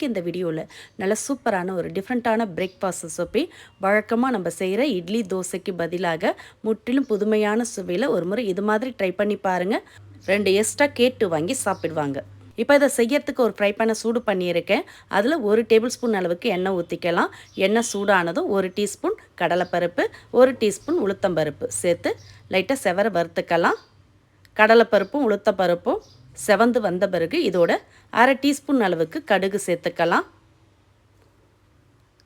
இன்றைக்கி இந்த வீடியோவில் நல்ல சூப்பரான ஒரு டிஃப்ரெண்ட்டான பிரேக்ஃபாஸ்ட் ரெசிபி. வழக்கமாக நம்ம செய்கிற இட்லி தோசைக்கு பதிலாக முற்றிலும் புதுமையான சுவையில் ஒரு முறை இது மாதிரி ட்ரை பண்ணி பாருங்கள். 2 எக்ஸ்ட்ரா கேட்டு வாங்கி சாப்பிடுவாங்க. இப்போ இதை செய்யறதுக்கு ஒரு ஃப்ரை பேனை சூடு பண்ணியிருக்கேன். அதில் 1 டேபிள் ஸ்பூன் அளவுக்கு எண்ணெய் ஊற்றிக்கலாம். எண்ணெய் சூடானதும் 1 டீஸ்பூன் கடலைப்பருப்பு, 1 டீஸ்பூன் உளுத்தம்பருப்பு சேர்த்து லைட்டாக செவர வறுத்துக்கலாம். கடலைப்பருப்பும் உளுத்தப்பருப்பும் செவந்து வந்த பிறகு இதோட 1/2 டீஸ்பூன் அளவுக்கு கடுகு சேர்த்துக்கலாம்.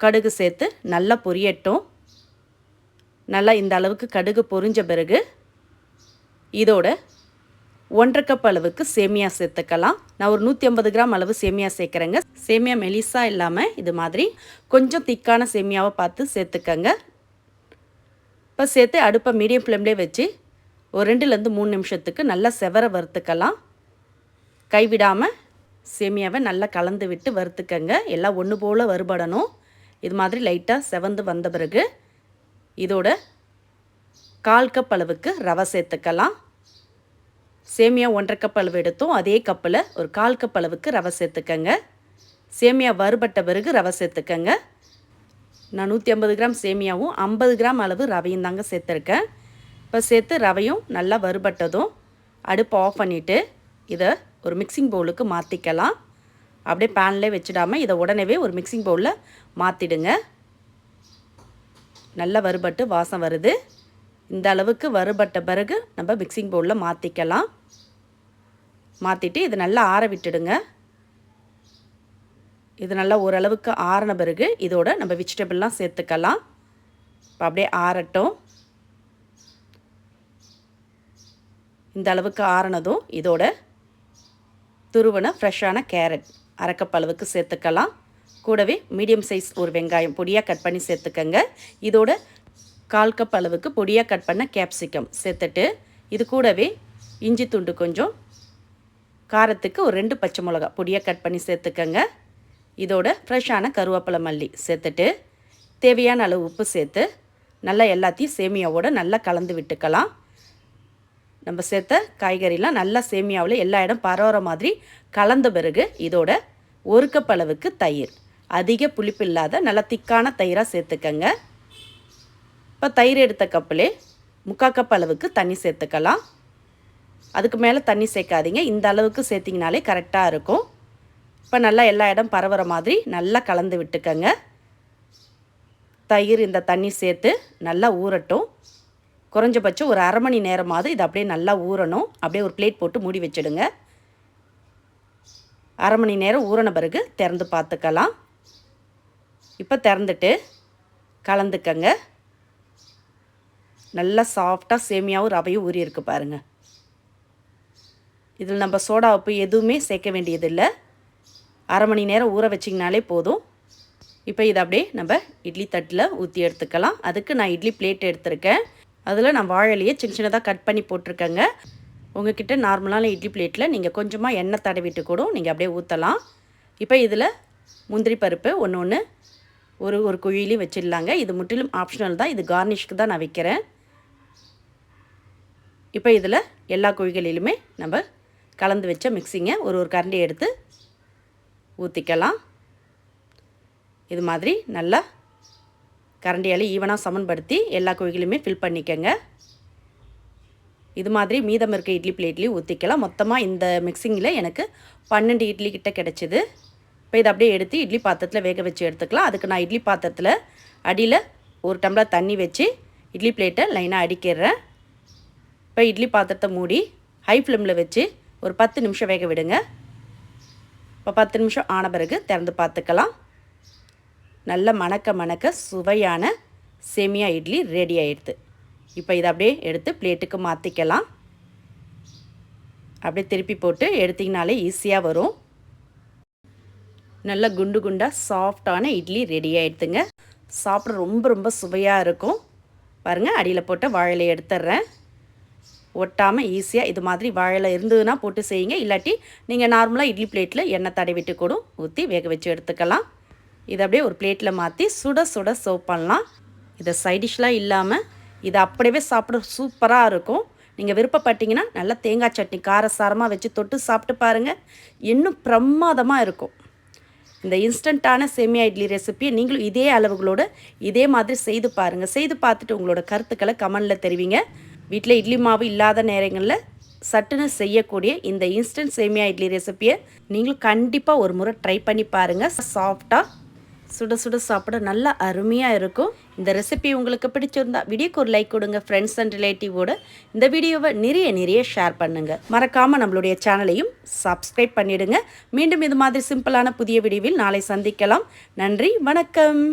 கடுகு சேர்த்து நல்லா பொரியட்டும். நல்லா இந்த அளவுக்கு கடுகு பொரிஞ்ச பிறகு இதோட 1/2 கப் அளவுக்கு சேமியா சேர்த்துக்கலாம். நான் ஒரு 150 கிராம் அளவு சேமியா சேர்க்குறேங்க. சேமியா மெலிசா இல்லாமல் இது மாதிரி கொஞ்சம் திக்கான சேமியாவை பார்த்து சேர்த்துக்கங்க. இப்போ சேர்த்து அடுப்பை மீடியம் ஃப்ளேம்லேயே வச்சு ஒரு 2லேருந்து 3 நிமிஷத்துக்கு நல்லா செவர வறுத்துக்கலாம். கைவிடாமல் சேமியாவை நல்லா கலந்து விட்டு வறுத்துக்கங்க. எல்லாம் ஒன்று போல் வறுபடணும். இது மாதிரி லைட்டாக செவந்து வந்த பிறகு இதோட 1/4 கப் அளவுக்கு ரவை சேர்த்துக்கலாம். சேமியா 1/2 கப் அளவு எடுத்தோம். அதே கப்பில் ஒரு 1/4 கப் அளவுக்கு ரவை சேர்த்துக்கங்க. சேமியா வறுபட்ட பிறகு ரவை சேர்த்துக்கங்க. நான் 150 கிராம் சேமியாவும் 50 கிராம் அளவு ரவையும் தாங்க சேர்த்துருக்கேன். இப்போ சேர்த்து ரவையும் நல்லா வறுபட்டதும் அடுப்பை ஆஃப் பண்ணிவிட்டு இதை ஒரு மிக்சிங் பவுலுக்கு மாற்றிக்கலாம். அப்படியே பேன்லேயே வச்சிடாமல் இதை உடனே ஒரு மிக்சிங் பவுலில் மாற்றிடுங்க. நல்லா வறுபட்டு வாசம் வருது. இந்த அளவுக்கு வறுபட்ட பிறகு நம்ம மிக்சிங் பவுலில் மாற்றிக்கலாம். மாற்றிட்டு இது நல்லா ஆற விட்டுடுங்க. இது நல்லா ஓரளவுக்கு ஆறின பிறகு இதோட நம்ம வெஜிடபிள்லாம் சேர்த்துக்கலாம். இப்போ அப்படியே ஆறட்டும். இந்த அளவுக்கு ஆறினதும் இதோட துருவன ஃப்ரெஷ்ஷான கேரட் 1/2 கப் அளவுக்கு சேர்த்துக்கலாம். கூடவே மீடியம் சைஸ் ஒரு வெங்காயம் பொடியாக கட் பண்ணி சேர்த்துக்கங்க. இதோட 1/4 கப் அளவுக்கு பொடியாக கட் பண்ண கேப்சிகம் சேர்த்துட்டு இது கூடவே இஞ்சி துண்டு கொஞ்சம், காரத்துக்கு ஒரு 2 பச்சை மிளகா பொடியாக கட் பண்ணி சேர்த்துக்கங்க. இதோட ஃப்ரெஷ்ஷான கருவேப்பிலை மல்லி சேர்த்துட்டு தேவையான அளவு உப்பு சேர்த்து நல்லா எல்லாத்தையும் சேமியாவோட நல்லா கலந்து விட்டுக்கலாம். நம்ம சேர்த்த காய்கறிலாம் நல்லா சேமியாவில் எல்லா இடம் பரவுற மாதிரி கலந்த பிறகு இதோட 1 கப் அளவுக்கு தயிர், அதிக புளிப்பு இல்லாத நல்லா திக்கான தயிராக சேர்த்துக்கங்க. இப்போ தயிர் எடுத்த கப்பிலே 3/4 கப் அளவுக்கு தண்ணி சேர்த்துக்கலாம். அதுக்கு மேலே தண்ணி சேர்க்காதீங்க. இந்த அளவுக்கு சேர்த்திங்கனாலே கரெக்டாக இருக்கும். இப்போ நல்லா எல்லா இடம் பரவுற மாதிரி நல்லா கலந்து விட்டுக்கங்க. தயிர் இந்த தண்ணி சேர்த்து நல்லா ஊறட்டும். குறைஞ்சபட்சம் ஒரு 1/2 மணி நேரமாவது இது அப்படியே நல்லா ஊறணும். அப்படியே ஒரு பிளேட் போட்டு மூடி வச்சுடுங்க. 1/2 மணி நேரம் ஊறின பிறகு திறந்து பார்த்துக்கலாம். இப்போ திறந்துட்டு கலந்துக்கங்க. நல்லா சாஃப்டாக சேமியாவும் ரவையும் ஊறி இருக்கு பாருங்கள். இதில் நம்ம சோடா உப்பு எதுவுமே சேர்க்க வேண்டியதில்லை. 1/2 மணி நேரம் ஊற வச்சிங்கனாலே போதும். இப்போ இதை அப்படியே நம்ம இட்லி தட்டில் ஊற்றி எடுத்துக்கலாம். அதுக்கு நான் இட்லி பிளேட் எடுத்திருக்கேன். அதில் நான் வாழையிலையே சின்ன சின்னதாக கட் பண்ணி போட்டிருக்கேங்க. உங்கள்கிட்ட நார்மலான இட்லி பிளேட்டில் நீங்கள் கொஞ்சமாக எண்ணெய் தடவிட்டு கூட நீங்கள் அப்படியே ஊற்றலாம். இப்போ இதில் முந்திரி பருப்பு ஒன்று ஒரு குழியிலையும் வச்சிடலாங்க. இது முற்றிலும் ஆப்ஷனல் தான். இது கார்னிஷ்க்கு தான் நான் வைக்கிறேன். இப்போ இதில் எல்லா குழிகளிலுமே நம்ம கலந்து வச்ச மிக்சிங்கை ஒரு கரண்டி எடுத்து ஊற்றிக்கலாம். இது மாதிரி நல்லா கரண்டியால் ஈவனாக சமன்படுத்தி எல்லா குழிகளுமே ஃபில் பண்ணிக்கங்க. இது மாதிரி மீதம் இருக்க இட்லி பிளேட்லேயும் ஊற்றிக்கலாம். மொத்தமாக இந்த மிக்சிங்கில் எனக்கு 12 இட்லி கிட்ட கிடச்சிது. இப்போ இதை அப்படியே எடுத்து இட்லி பாத்திரத்தில் வேக வச்சு எடுத்துக்கலாம். அதுக்கு நான் இட்லி பாத்திரத்தில் அடியில் 1 டம்ளர் தண்ணி வச்சு இட்லி பிளேட்டை லைனாக அடிக்கிறேன். இப்போ இட்லி பாத்திரத்தை மூடி ஹை ஃப்ளேமில் வச்சு ஒரு 10 நிமிஷம் வேக விடுங்க. இப்போ 10 நிமிஷம் ஆன பிறகு திறந்து பார்த்துக்கலாம். நல்ல மணக்க சுவையான சேமியா இட்லி ரெடி ஆகிடுது. இப்போ இதை அப்படியே எடுத்து பிளேட்டுக்கு மாற்றிக்கலாம். அப்படியே திருப்பி போட்டு எடுத்திங்கனாலே ஈஸியாக வரும். நல்ல குண்டு குண்டாக சாஃப்டான இட்லி ரெடி ஆகிடுதுங்க. சாப்பிட ரொம்ப சுவையாக இருக்கும். பாருங்கள், அடியில் போட்ட வாழையிலை எடுத்துட்றேன். ஒட்டாமல் ஈஸியாக இது மாதிரி வாழையில இருந்ததுன்னா போட்டு செய்யுங்க. இல்லாட்டி நீங்கள் நார்மலாக இட்லி பிளேட்டில் எண்ணெய் தடவிட்டு கூட ஊற்றி வேக வச்சு எடுத்துக்கலாம். இதை அப்படியே ஒரு பிளேட்டில் மாற்றி சுட சர்வ் பண்ணலாம். இதை சைடிஷ்லாம் இல்லாமல் இதை அப்படியே சாப்பிட சூப்பராக இருக்கும். நீங்கள் விருப்பப்பட்டீங்கன்னா நல்லா தேங்காய் சட்னி காரசாரமாக வச்சு தொட்டு சாப்பிட்டு பாருங்கள். இன்னும் பிரமாதமாக இருக்கும். இந்த இன்ஸ்டண்ட்டான சேமியா இட்லி ரெசிபியை நீங்களும் இதே அளவுகளோடு இதே மாதிரி செய்து பாருங்கள். செய்து பார்த்துட்டு உங்களோட கருத்துக்களை கமெண்டில் தெரிவிங்க. வீட்டில் இட்லி மாவு இல்லாத நேரங்களில் சட்டுன்னு செய்யக்கூடிய இந்த இன்ஸ்டன்ட் சேமியா இட்லி ரெசிபியை நீங்களும் கண்டிப்பாக ஒரு முறை ட்ரை பண்ணி பாருங்கள். சாஃப்டாக சுட சுட சாப்பிட நல்லா அருமையாக இருக்கும். இந்த ரெசிபி உங்களுக்கு பிடிச்சிருந்தா வீடியோக்கு ஒரு லைக் கொடுங்க. ஃப்ரெண்ட்ஸ் அண்ட் ரிலேட்டிவோட இந்த வீடியோவை நிறைய ஷேர் பண்ணுங்கள். மறக்காமல் நம்மளுடைய சேனலையும் சப்ஸ்கிரைப் பண்ணிவிடுங்க. மீண்டும் இது மாதிரி சிம்பிளான புதிய வீடியோவில் நாளை சந்திக்கலாம். நன்றி, வணக்கம்.